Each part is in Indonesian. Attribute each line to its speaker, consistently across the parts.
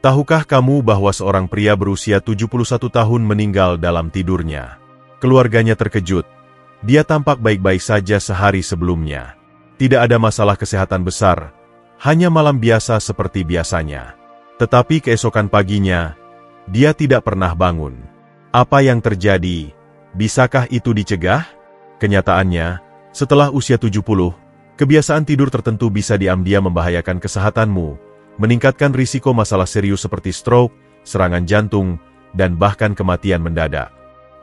Speaker 1: Tahukah kamu bahwa seorang pria berusia 71 tahun meninggal dalam tidurnya? Keluarganya terkejut. Dia tampak baik-baik saja sehari sebelumnya. Tidak ada masalah kesehatan besar, hanya malam biasa seperti biasanya. Tetapi keesokan paginya, dia tidak pernah bangun. Apa yang terjadi? Bisakah itu dicegah? Kenyataannya, setelah usia 70, kebiasaan tidur tertentu bisa diam-diam membahayakan kesehatanmu, meningkatkan risiko masalah serius seperti stroke, serangan jantung, dan bahkan kematian mendadak.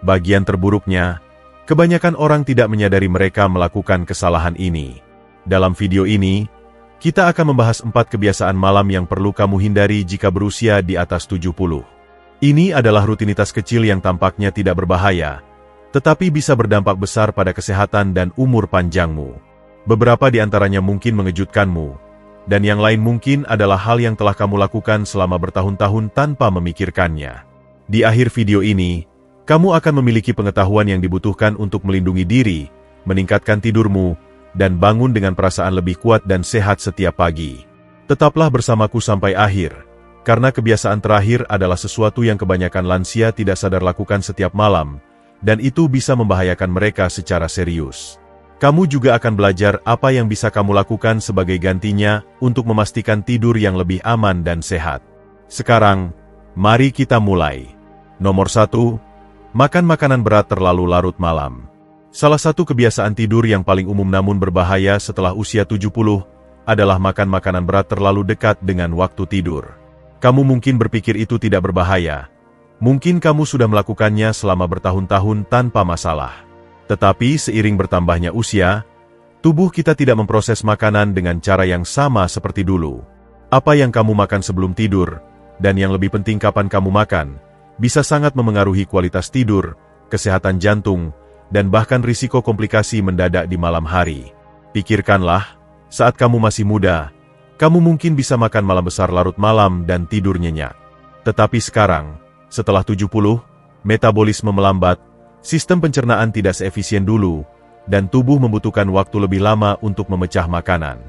Speaker 1: Bagian terburuknya, kebanyakan orang tidak menyadari mereka melakukan kesalahan ini. Dalam video ini, kita akan membahas 4 kebiasaan malam yang perlu kamu hindari jika berusia di atas 70. Ini adalah rutinitas kecil yang tampaknya tidak berbahaya, tetapi bisa berdampak besar pada kesehatan dan umur panjangmu. Beberapa di antaranya mungkin mengejutkanmu, dan yang lain mungkin adalah hal yang telah kamu lakukan selama bertahun-tahun tanpa memikirkannya. Di akhir video ini, kamu akan memiliki pengetahuan yang dibutuhkan untuk melindungi diri, meningkatkan tidurmu, dan bangun dengan perasaan lebih kuat dan sehat setiap pagi. Tetaplah bersamaku sampai akhir, karena kebiasaan terakhir adalah sesuatu yang kebanyakan lansia tidak sadar lakukan setiap malam, dan itu bisa membahayakan mereka secara serius. Kamu juga akan belajar apa yang bisa kamu lakukan sebagai gantinya untuk memastikan tidur yang lebih aman dan sehat. Sekarang, mari kita mulai. Nomor 1. Makan makanan berat terlalu larut malam. Salah satu kebiasaan tidur yang paling umum namun berbahaya setelah usia 70 adalah makan makanan berat terlalu dekat dengan waktu tidur. Kamu mungkin berpikir itu tidak berbahaya. Mungkin kamu sudah melakukannya selama bertahun-tahun tanpa masalah. Tetapi seiring bertambahnya usia, tubuh kita tidak memproses makanan dengan cara yang sama seperti dulu. Apa yang kamu makan sebelum tidur, dan yang lebih penting kapan kamu makan, bisa sangat memengaruhi kualitas tidur, kesehatan jantung, dan bahkan risiko komplikasi mendadak di malam hari. Pikirkanlah, saat kamu masih muda, kamu mungkin bisa makan malam besar larut malam dan tidur nyenyak. Tetapi sekarang, setelah 70, metabolisme melambat, sistem pencernaan tidak seefisien dulu, dan tubuh membutuhkan waktu lebih lama untuk memecah makanan.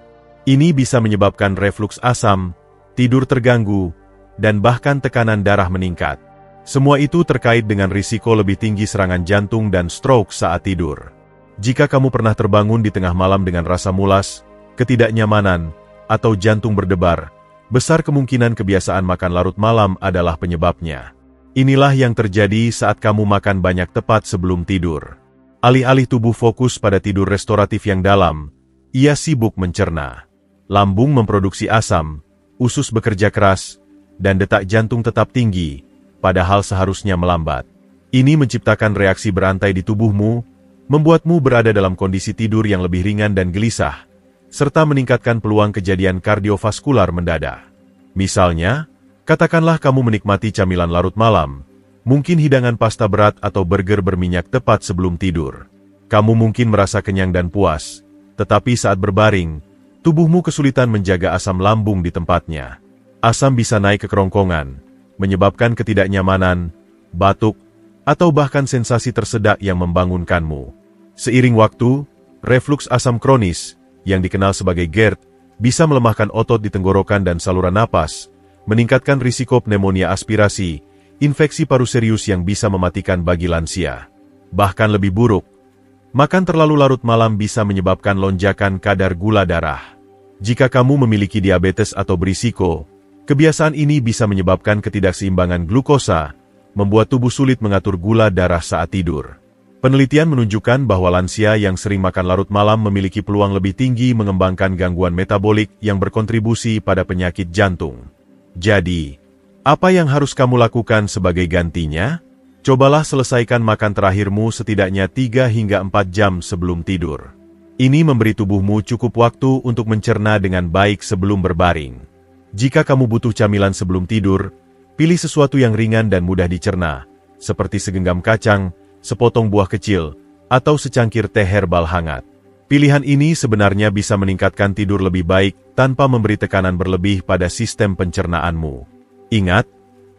Speaker 1: Ini bisa menyebabkan refluks asam, tidur terganggu, dan bahkan tekanan darah meningkat. Semua itu terkait dengan risiko lebih tinggi serangan jantung dan stroke saat tidur. Jika kamu pernah terbangun di tengah malam dengan rasa mulas, ketidaknyamanan, atau jantung berdebar, besar kemungkinan kebiasaan makan larut malam adalah penyebabnya. Inilah yang terjadi saat kamu makan banyak tepat sebelum tidur. Alih-alih tubuh fokus pada tidur restoratif yang dalam, ia sibuk mencerna. Lambung memproduksi asam, usus bekerja keras, dan detak jantung tetap tinggi, padahal seharusnya melambat. Ini menciptakan reaksi berantai di tubuhmu, membuatmu berada dalam kondisi tidur yang lebih ringan dan gelisah, serta meningkatkan peluang kejadian kardiovaskular mendadak. Misalnya, katakanlah kamu menikmati camilan larut malam, mungkin hidangan pasta berat atau burger berminyak tepat sebelum tidur. Kamu mungkin merasa kenyang dan puas, tetapi saat berbaring, tubuhmu kesulitan menjaga asam lambung di tempatnya. Asam bisa naik ke kerongkongan, menyebabkan ketidaknyamanan, batuk, atau bahkan sensasi tersedak yang membangunkanmu. Seiring waktu, refluks asam kronis, yang dikenal sebagai GERD, bisa melemahkan otot di tenggorokan dan saluran napas, meningkatkan risiko pneumonia aspirasi, infeksi paru serius yang bisa mematikan bagi lansia. Bahkan lebih buruk, makan terlalu larut malam bisa menyebabkan lonjakan kadar gula darah. Jika kamu memiliki diabetes atau berisiko, kebiasaan ini bisa menyebabkan ketidakseimbangan glukosa, membuat tubuh sulit mengatur gula darah saat tidur. Penelitian menunjukkan bahwa lansia yang sering makan larut malam memiliki peluang lebih tinggi mengembangkan gangguan metabolik yang berkontribusi pada penyakit jantung. Jadi, apa yang harus kamu lakukan sebagai gantinya? Cobalah selesaikan makan terakhirmu setidaknya 3 hingga 4 jam sebelum tidur. Ini memberi tubuhmu cukup waktu untuk mencerna dengan baik sebelum berbaring. Jika kamu butuh camilan sebelum tidur, pilih sesuatu yang ringan dan mudah dicerna, seperti segenggam kacang, sepotong buah kecil, atau secangkir teh herbal hangat. Pilihan ini sebenarnya bisa meningkatkan tidur lebih baik tanpa memberi tekanan berlebih pada sistem pencernaanmu. Ingat,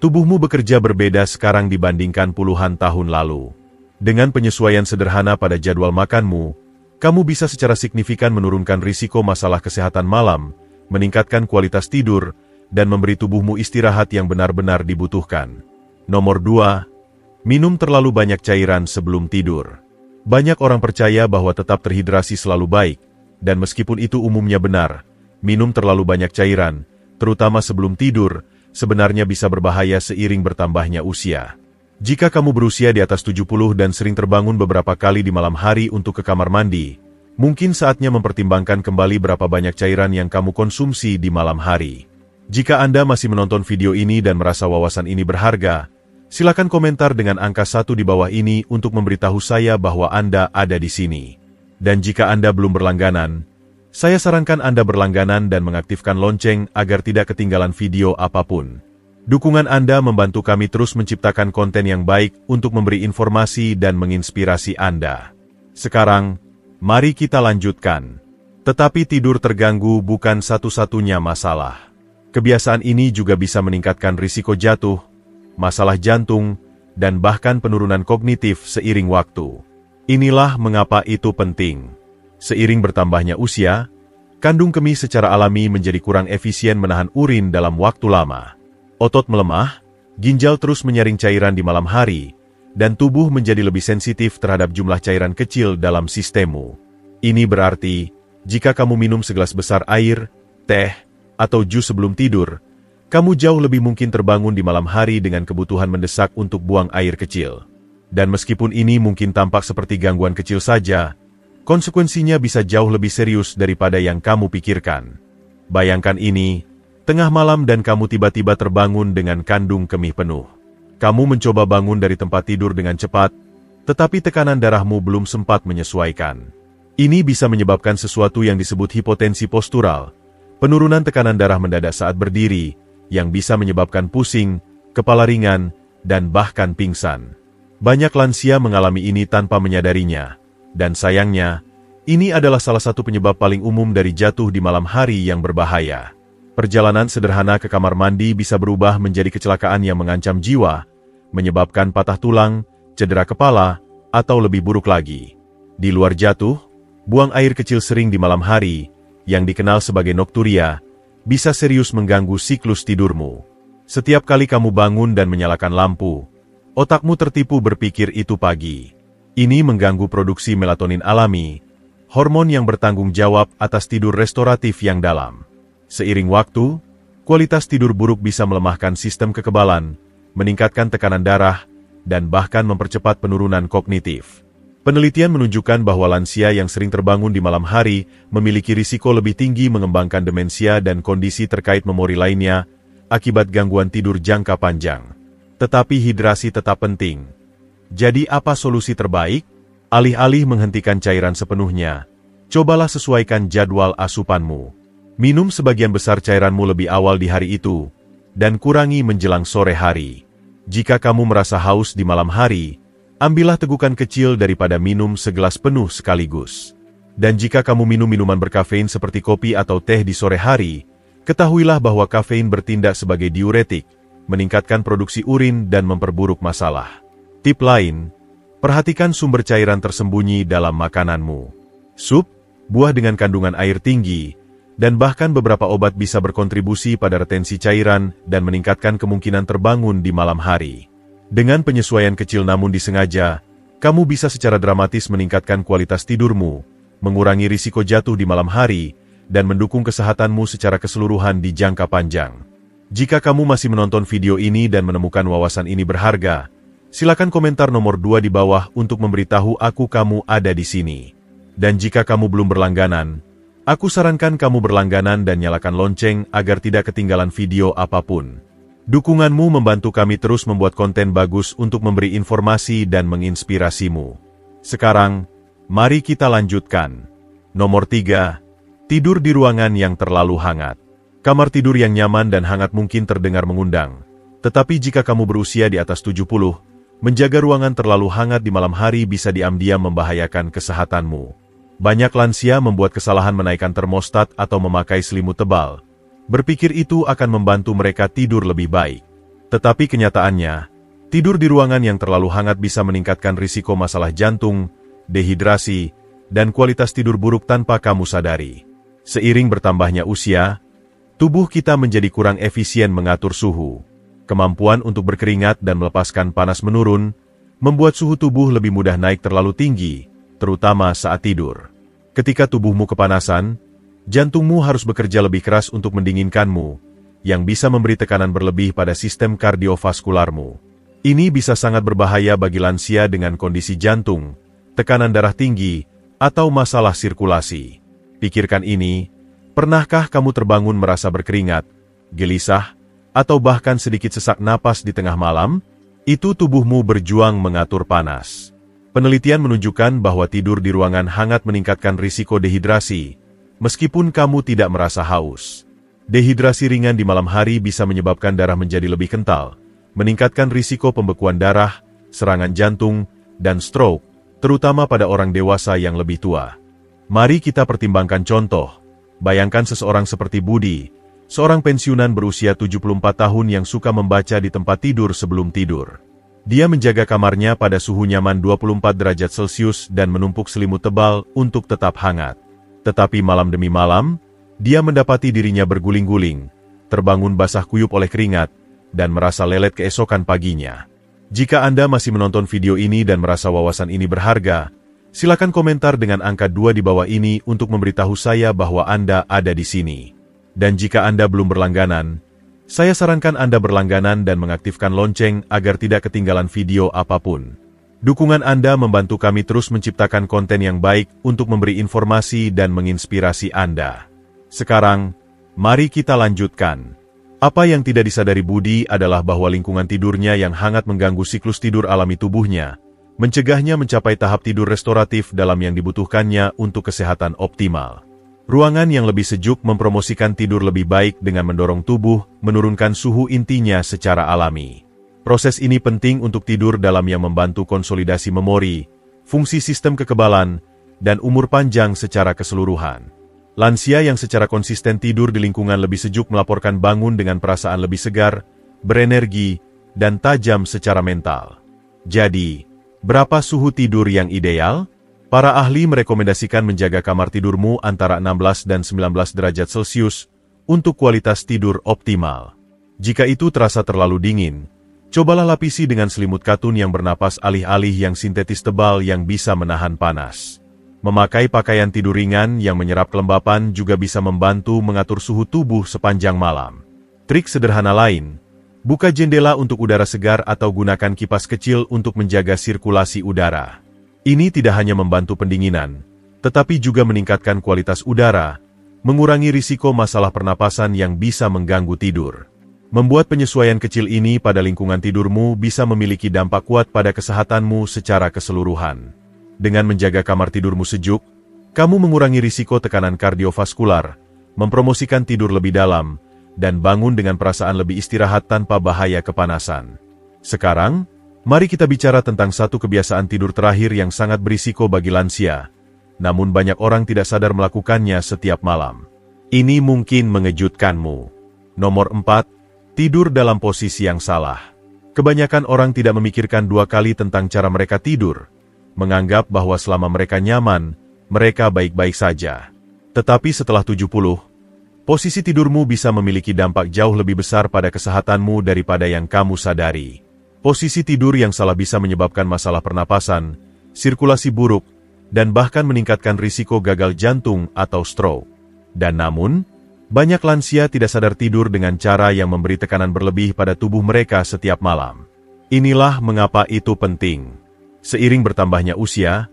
Speaker 1: tubuhmu bekerja berbeda sekarang dibandingkan puluhan tahun lalu. Dengan penyesuaian sederhana pada jadwal makanmu, kamu bisa secara signifikan menurunkan risiko masalah kesehatan malam, meningkatkan kualitas tidur, dan memberi tubuhmu istirahat yang benar-benar dibutuhkan. Nomor 2. Minum terlalu banyak cairan sebelum tidur. Banyak orang percaya bahwa tetap terhidrasi selalu baik, dan meskipun itu umumnya benar, minum terlalu banyak cairan, terutama sebelum tidur, sebenarnya bisa berbahaya seiring bertambahnya usia. Jika kamu berusia di atas 70 dan sering terbangun beberapa kali di malam hari untuk ke kamar mandi, mungkin saatnya mempertimbangkan kembali berapa banyak cairan yang kamu konsumsi di malam hari. Jika Anda masih menonton video ini dan merasa wawasan ini berharga, silakan komentar dengan angka 1 di bawah ini untuk memberitahu saya bahwa Anda ada di sini. Dan jika Anda belum berlangganan, saya sarankan Anda berlangganan dan mengaktifkan lonceng agar tidak ketinggalan video apapun. Dukungan Anda membantu kami terus menciptakan konten yang baik untuk memberi informasi dan menginspirasi Anda. Sekarang, mari kita lanjutkan. Tetapi tidur terganggu bukan satu-satunya masalah. Kebiasaan ini juga bisa meningkatkan risiko jatuh, masalah jantung, dan bahkan penurunan kognitif seiring waktu. Inilah mengapa itu penting. Seiring bertambahnya usia, kandung kemih secara alami menjadi kurang efisien menahan urin dalam waktu lama. Otot melemah, ginjal terus menyaring cairan di malam hari, dan tubuh menjadi lebih sensitif terhadap jumlah cairan kecil dalam sistemmu. Ini berarti, jika kamu minum segelas besar air, teh, atau jus sebelum tidur, kamu jauh lebih mungkin terbangun di malam hari dengan kebutuhan mendesak untuk buang air kecil. Dan meskipun ini mungkin tampak seperti gangguan kecil saja, konsekuensinya bisa jauh lebih serius daripada yang kamu pikirkan. Bayangkan ini, tengah malam dan kamu tiba-tiba terbangun dengan kandung kemih penuh. Kamu mencoba bangun dari tempat tidur dengan cepat, tetapi tekanan darahmu belum sempat menyesuaikan. Ini bisa menyebabkan sesuatu yang disebut hipotensi postural, penurunan tekanan darah mendadak saat berdiri, yang bisa menyebabkan pusing, kepala ringan, dan bahkan pingsan. Banyak lansia mengalami ini tanpa menyadarinya, dan sayangnya, ini adalah salah satu penyebab paling umum dari jatuh di malam hari yang berbahaya. Perjalanan sederhana ke kamar mandi bisa berubah menjadi kecelakaan yang mengancam jiwa, menyebabkan patah tulang, cedera kepala, atau lebih buruk lagi. Di luar jatuh, buang air kecil sering di malam hari, yang dikenal sebagai nokturia, bisa serius mengganggu siklus tidurmu. Setiap kali kamu bangun dan menyalakan lampu, otakmu tertipu berpikir itu pagi. Ini mengganggu produksi melatonin alami, hormon yang bertanggung jawab atas tidur restoratif yang dalam. Seiring waktu, kualitas tidur buruk bisa melemahkan sistem kekebalan, meningkatkan tekanan darah, dan bahkan mempercepat penurunan kognitif. Penelitian menunjukkan bahwa lansia yang sering terbangun di malam hari memiliki risiko lebih tinggi mengembangkan demensia dan kondisi terkait memori lainnya akibat gangguan tidur jangka panjang. Tetapi hidrasi tetap penting. Jadi apa solusi terbaik? Alih-alih menghentikan cairan sepenuhnya, cobalah sesuaikan jadwal asupanmu. Minum sebagian besar cairanmu lebih awal di hari itu, dan kurangi menjelang sore hari. Jika kamu merasa haus di malam hari, ambillah tegukan kecil daripada minum segelas penuh sekaligus. Dan jika kamu minum minuman berkafein seperti kopi atau teh di sore hari, ketahuilah bahwa kafein bertindak sebagai diuretik, meningkatkan produksi urin dan memperburuk masalah. Tip lain, perhatikan sumber cairan tersembunyi dalam makananmu. Sup, buah dengan kandungan air tinggi, dan bahkan beberapa obat bisa berkontribusi pada retensi cairan dan meningkatkan kemungkinan terbangun di malam hari. Dengan penyesuaian kecil namun disengaja, kamu bisa secara dramatis meningkatkan kualitas tidurmu, mengurangi risiko jatuh di malam hari, dan mendukung kesehatanmu secara keseluruhan di jangka panjang. Jika kamu masih menonton video ini dan menemukan wawasan ini berharga, silakan komentar nomor 2 di bawah untuk memberitahu aku kamu ada di sini. Dan jika kamu belum berlangganan, aku sarankan kamu berlangganan dan nyalakan lonceng agar tidak ketinggalan video apapun. Dukunganmu membantu kami terus membuat konten bagus untuk memberi informasi dan menginspirasimu. Sekarang, mari kita lanjutkan. Nomor 3. Tidur di ruangan yang terlalu hangat. Kamar tidur yang nyaman dan hangat mungkin terdengar mengundang. Tetapi jika kamu berusia di atas 70, menjaga ruangan terlalu hangat di malam hari bisa diam-diam membahayakan kesehatanmu. Banyak lansia membuat kesalahan menaikkan termostat atau memakai selimut tebal. Berpikir itu akan membantu mereka tidur lebih baik. Tetapi kenyataannya, tidur di ruangan yang terlalu hangat bisa meningkatkan risiko masalah jantung, dehidrasi, dan kualitas tidur buruk tanpa kamu sadari. Seiring bertambahnya usia, tubuh kita menjadi kurang efisien mengatur suhu. Kemampuan untuk berkeringat dan melepaskan panas menurun, membuat suhu tubuh lebih mudah naik terlalu tinggi, terutama saat tidur. Ketika tubuhmu kepanasan, jantungmu harus bekerja lebih keras untuk mendinginkanmu, yang bisa memberi tekanan berlebih pada sistem kardiovaskularmu. Ini bisa sangat berbahaya bagi lansia dengan kondisi jantung, tekanan darah tinggi, atau masalah sirkulasi. Pikirkan ini, pernahkah kamu terbangun merasa berkeringat, gelisah, atau bahkan sedikit sesak napas di tengah malam? Itu tubuhmu berjuang mengatur panas. Penelitian menunjukkan bahwa tidur di ruangan hangat meningkatkan risiko dehidrasi, meskipun kamu tidak merasa haus. Dehidrasi ringan di malam hari bisa menyebabkan darah menjadi lebih kental, meningkatkan risiko pembekuan darah, serangan jantung, dan stroke, terutama pada orang dewasa yang lebih tua. Mari kita pertimbangkan contoh. Bayangkan seseorang seperti Budi, seorang pensiunan berusia 74 tahun yang suka membaca di tempat tidur sebelum tidur. Dia menjaga kamarnya pada suhu nyaman 24 derajat Celcius dan menumpuk selimut tebal untuk tetap hangat. Tetapi malam demi malam, dia mendapati dirinya berguling-guling, terbangun basah kuyup oleh keringat, dan merasa lelet keesokan paginya. Jika Anda masih menonton video ini dan merasa wawasan ini berharga, silakan komentar dengan angka 2 di bawah ini untuk memberitahu saya bahwa Anda ada di sini. Dan jika Anda belum berlangganan, saya sarankan Anda berlangganan dan mengaktifkan lonceng agar tidak ketinggalan video apapun. Dukungan Anda membantu kami terus menciptakan konten yang baik untuk memberi informasi dan menginspirasi Anda. Sekarang, mari kita lanjutkan. Apa yang tidak disadari Budi adalah bahwa lingkungan tidurnya yang hangat mengganggu siklus tidur alami tubuhnya, mencegahnya mencapai tahap tidur restoratif dalam yang dibutuhkannya untuk kesehatan optimal. Ruangan yang lebih sejuk mempromosikan tidur lebih baik dengan mendorong tubuh menurunkan suhu intinya secara alami. Proses ini penting untuk tidur dalam yang membantu konsolidasi memori, fungsi sistem kekebalan, dan umur panjang secara keseluruhan. Lansia yang secara konsisten tidur di lingkungan lebih sejuk melaporkan bangun dengan perasaan lebih segar, berenergi, dan tajam secara mental. Jadi, berapa suhu tidur yang ideal? Para ahli merekomendasikan menjaga kamar tidurmu antara 16 dan 19 derajat Celcius untuk kualitas tidur optimal. Jika itu terasa terlalu dingin, cobalah lapisi dengan selimut katun yang bernapas alih-alih yang sintetis tebal yang bisa menahan panas. Memakai pakaian tidur ringan yang menyerap kelembapan juga bisa membantu mengatur suhu tubuh sepanjang malam. Trik sederhana lain, buka jendela untuk udara segar atau gunakan kipas kecil untuk menjaga sirkulasi udara. Ini tidak hanya membantu pendinginan, tetapi juga meningkatkan kualitas udara, mengurangi risiko masalah pernapasan yang bisa mengganggu tidur. Membuat penyesuaian kecil ini pada lingkungan tidurmu bisa memiliki dampak kuat pada kesehatanmu secara keseluruhan. Dengan menjaga kamar tidurmu sejuk, kamu mengurangi risiko tekanan kardiovaskular, mempromosikan tidur lebih dalam, dan bangun dengan perasaan lebih istirahat tanpa bahaya kepanasan. Sekarang, mari kita bicara tentang satu kebiasaan tidur terakhir yang sangat berisiko bagi lansia, namun banyak orang tidak sadar melakukannya setiap malam. Ini mungkin mengejutkanmu. Nomor 4, tidur dalam posisi yang salah. Kebanyakan orang tidak memikirkan dua kali tentang cara mereka tidur, menganggap bahwa selama mereka nyaman, mereka baik-baik saja. Tetapi setelah 70, posisi tidurmu bisa memiliki dampak jauh lebih besar pada kesehatanmu daripada yang kamu sadari. Posisi tidur yang salah bisa menyebabkan masalah pernapasan, sirkulasi buruk, dan bahkan meningkatkan risiko gagal jantung atau stroke. Dan namun, banyak lansia tidak sadar tidur dengan cara yang memberi tekanan berlebih pada tubuh mereka setiap malam. Inilah mengapa itu penting. Seiring bertambahnya usia,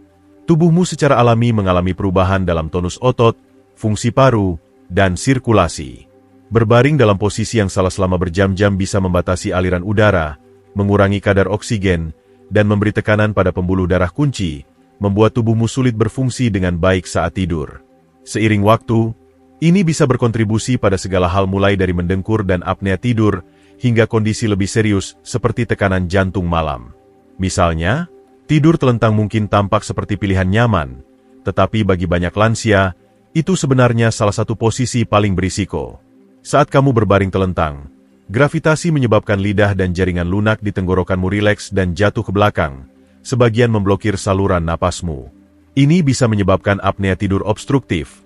Speaker 1: tubuhmu secara alami mengalami perubahan dalam tonus otot, fungsi paru, dan sirkulasi. Berbaring dalam posisi yang salah selama berjam-jam bisa membatasi aliran udara, mengurangi kadar oksigen, dan memberi tekanan pada pembuluh darah kunci, membuat tubuhmu sulit berfungsi dengan baik saat tidur. Seiring waktu, ini bisa berkontribusi pada segala hal mulai dari mendengkur dan apnea tidur, hingga kondisi lebih serius seperti tekanan jantung malam. Misalnya, tidur telentang mungkin tampak seperti pilihan nyaman, tetapi bagi banyak lansia, itu sebenarnya salah satu posisi paling berisiko. Saat kamu berbaring telentang, gravitasi menyebabkan lidah dan jaringan lunak di tenggorokanmu rileks dan jatuh ke belakang, sebagian memblokir saluran napasmu. Ini bisa menyebabkan apnea tidur obstruktif,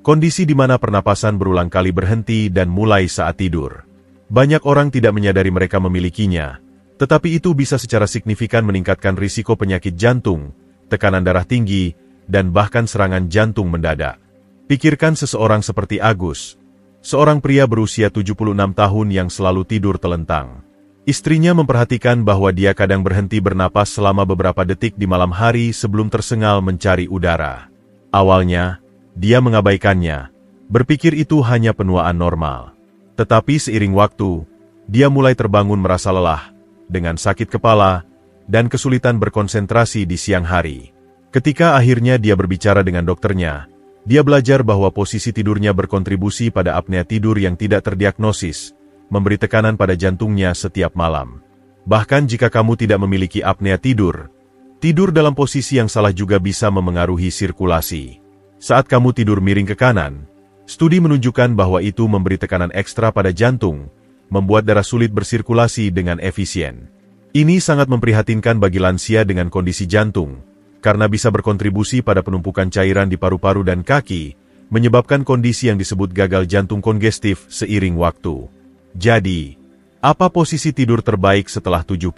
Speaker 1: Kondisi di mana pernapasan berulang kali berhenti dan mulai saat tidur. Banyak orang tidak menyadari mereka memilikinya, tetapi itu bisa secara signifikan meningkatkan risiko penyakit jantung, tekanan darah tinggi, dan bahkan serangan jantung mendadak. Pikirkan seseorang seperti Agus, seorang pria berusia 76 tahun yang selalu tidur telentang. Istrinya memperhatikan bahwa dia kadang berhenti bernapas selama beberapa detik di malam hari sebelum tersengal mencari udara. Awalnya, dia mengabaikannya, berpikir itu hanya penuaan normal. Tetapi seiring waktu, dia mulai terbangun merasa lelah, dengan sakit kepala, dan kesulitan berkonsentrasi di siang hari. Ketika akhirnya dia berbicara dengan dokternya, dia belajar bahwa posisi tidurnya berkontribusi pada apnea tidur yang tidak terdiagnosis, memberi tekanan pada jantungnya setiap malam. Bahkan jika kamu tidak memiliki apnea tidur, tidur dalam posisi yang salah juga bisa memengaruhi sirkulasi. Saat kamu tidur miring ke kanan, studi menunjukkan bahwa itu memberi tekanan ekstra pada jantung, membuat darah sulit bersirkulasi dengan efisien. Ini sangat memprihatinkan bagi lansia dengan kondisi jantung, karena bisa berkontribusi pada penumpukan cairan di paru-paru dan kaki, menyebabkan kondisi yang disebut gagal jantung kongestif seiring waktu. Jadi, apa posisi tidur terbaik setelah 70?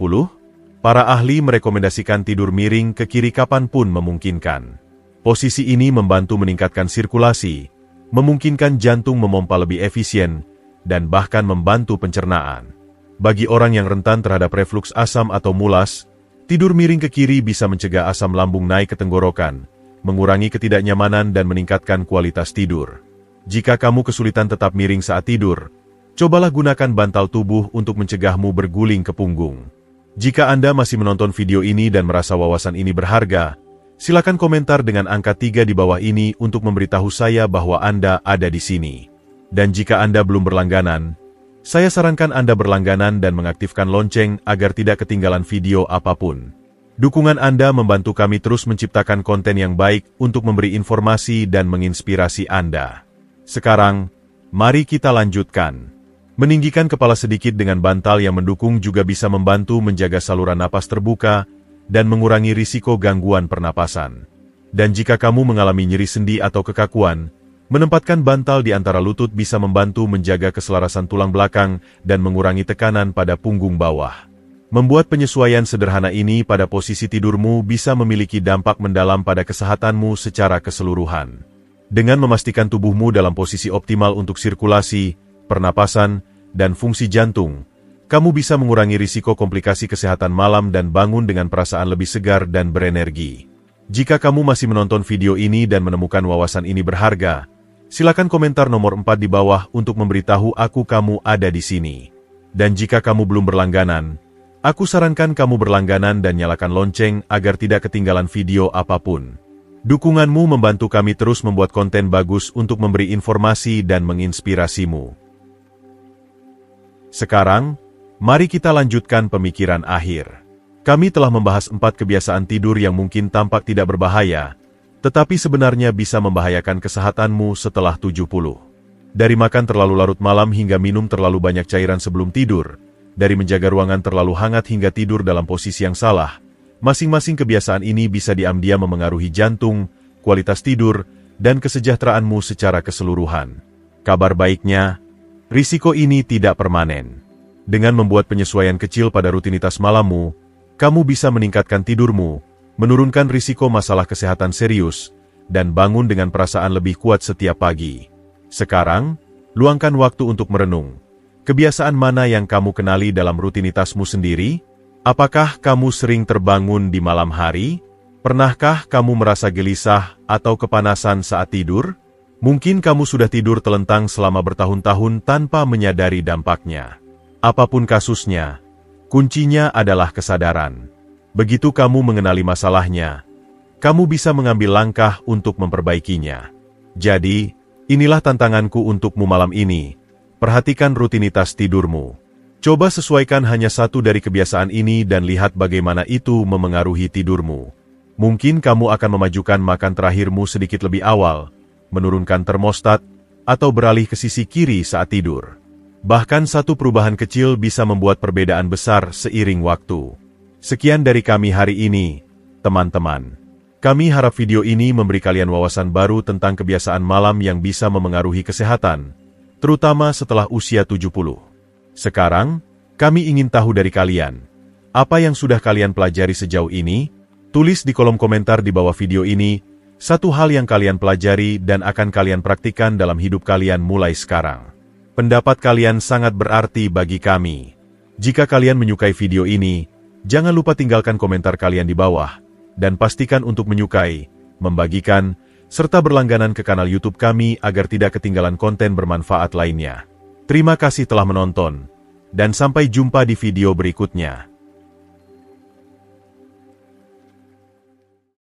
Speaker 1: Para ahli merekomendasikan tidur miring ke kiri kapanpun memungkinkan. Posisi ini membantu meningkatkan sirkulasi, memungkinkan jantung memompa lebih efisien, dan bahkan membantu pencernaan. Bagi orang yang rentan terhadap refluks asam atau mulas, tidur miring ke kiri bisa mencegah asam lambung naik ke tenggorokan, mengurangi ketidaknyamanan dan meningkatkan kualitas tidur. Jika kamu kesulitan tetap miring saat tidur, cobalah gunakan bantal tubuh untuk mencegahmu berguling ke punggung. Jika Anda masih menonton video ini dan merasa wawasan ini berharga, silakan komentar dengan angka 3 di bawah ini untuk memberitahu saya bahwa Anda ada di sini. Dan jika Anda belum berlangganan, saya sarankan Anda berlangganan dan mengaktifkan lonceng agar tidak ketinggalan video apapun. Dukungan Anda membantu kami terus menciptakan konten yang baik untuk memberi informasi dan menginspirasi Anda. Sekarang, mari kita lanjutkan. Meninggikan kepala sedikit dengan bantal yang mendukung juga bisa membantu menjaga saluran napas terbuka dan mengurangi risiko gangguan pernapasan. Dan jika kamu mengalami nyeri sendi atau kekakuan, menempatkan bantal di antara lutut bisa membantu menjaga keselarasan tulang belakang dan mengurangi tekanan pada punggung bawah. Membuat penyesuaian sederhana ini pada posisi tidurmu bisa memiliki dampak mendalam pada kesehatanmu secara keseluruhan. Dengan memastikan tubuhmu dalam posisi optimal untuk sirkulasi, pernapasan, dan fungsi jantung, kamu bisa mengurangi risiko komplikasi kesehatan malam dan bangun dengan perasaan lebih segar dan berenergi. Jika kamu masih menonton video ini dan menemukan wawasan ini berharga, silakan komentar nomor 4 di bawah untuk memberitahu aku kamu ada di sini. Dan jika kamu belum berlangganan, aku sarankan kamu berlangganan dan nyalakan lonceng agar tidak ketinggalan video apapun. Dukunganmu membantu kami terus membuat konten bagus untuk memberi informasi dan menginspirasimu. Sekarang, mari kita lanjutkan pemikiran akhir. Kami telah membahas 4 kebiasaan tidur yang mungkin tampak tidak berbahaya, tetapi sebenarnya bisa membahayakan kesehatanmu setelah 70. Dari makan terlalu larut malam hingga minum terlalu banyak cairan sebelum tidur, dari menjaga ruangan terlalu hangat hingga tidur dalam posisi yang salah, masing-masing kebiasaan ini bisa diam-diam memengaruhi jantung, kualitas tidur, dan kesejahteraanmu secara keseluruhan. Kabar baiknya, risiko ini tidak permanen. Dengan membuat penyesuaian kecil pada rutinitas malammu, kamu bisa meningkatkan tidurmu, menurunkan risiko masalah kesehatan serius, dan bangun dengan perasaan lebih kuat setiap pagi. Sekarang, luangkan waktu untuk merenung. Kebiasaan mana yang kamu kenali dalam rutinitasmu sendiri? Apakah kamu sering terbangun di malam hari? Pernahkah kamu merasa gelisah atau kepanasan saat tidur? Mungkin kamu sudah tidur telentang selama bertahun-tahun tanpa menyadari dampaknya. Apapun kasusnya, kuncinya adalah kesadaran. Begitu kamu mengenali masalahnya, kamu bisa mengambil langkah untuk memperbaikinya. Jadi, inilah tantanganku untukmu malam ini. Perhatikan rutinitas tidurmu. Coba sesuaikan hanya satu dari kebiasaan ini dan lihat bagaimana itu memengaruhi tidurmu. Mungkin kamu akan memajukan makan terakhirmu sedikit lebih awal, menurunkan termostat, atau beralih ke sisi kiri saat tidur. Bahkan satu perubahan kecil bisa membuat perbedaan besar seiring waktu. Sekian dari kami hari ini, teman-teman. Kami harap video ini memberi kalian wawasan baru tentang kebiasaan malam yang bisa memengaruhi kesehatan, terutama setelah usia 70. Sekarang, kami ingin tahu dari kalian, apa yang sudah kalian pelajari sejauh ini? Tulis di kolom komentar di bawah video ini, satu hal yang kalian pelajari dan akan kalian praktikkan dalam hidup kalian mulai sekarang. Pendapat kalian sangat berarti bagi kami. Jika kalian menyukai video ini, jangan lupa tinggalkan komentar kalian di bawah, dan pastikan untuk menyukai, membagikan, serta berlangganan ke kanal YouTube kami agar tidak ketinggalan konten bermanfaat lainnya. Terima kasih telah menonton, dan sampai jumpa di video berikutnya.